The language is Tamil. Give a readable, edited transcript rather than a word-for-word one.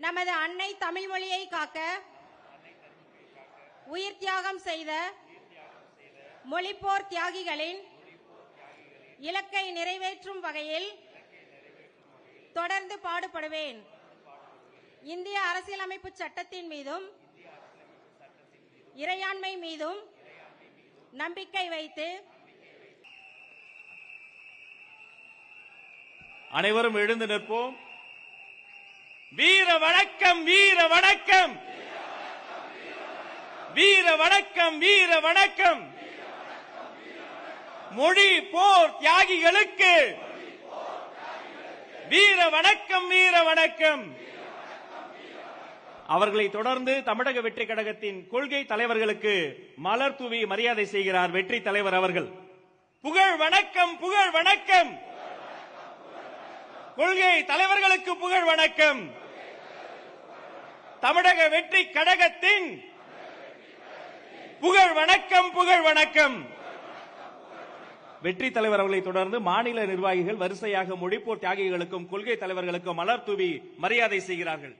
நமது அன்னை தமிழ் மொழியை காக்க உயிர் தியாகம் செய்த மொழிப்போர் தியாகிகளின் இலக்கை நிறைவேற்றும் வகையில் தொடர்ந்து பாடுபடுவேன். இந்திய அரசியலமைப்பு சட்டத்தின் மீதும் இறையாண்மை மீதும் நம்பிக்கை வைத்து அனைவரும் எழுந்து நிற்போம். வீர வணக்கம், வீர வணக்கம், வீர வணக்கம், வீர வணக்கம். மொழி போர் தியாகிகளுக்கு வீர வணக்கம், வீர வணக்கம். அவர்களை தொடர்ந்து தமிழக வெற்றி கழகத்தின் கொள்கை தலைவர்களுக்கு மலர் தூவி மரியாதை செய்கிறார் வெற்றி தலைவர் அவர்கள். புகழ் வணக்கம், புகழ் வணக்கம். கொள்கை தலைவர்களுக்கு புகழ் வணக்கம். தமிழக வெற்றி கழகத்தின் புகழ் வணக்கம், புகழ் வணக்கம். வெற்றி தலைவர் அவர்களை தொடர்ந்து மாநில நிர்வாகிகள் வரிசையாக மொழிப்போர் தியாகிகளுக்கும் கொள்கை தலைவர்களுக்கும் மலர் தூவி மரியாதை செய்கிறார்கள்.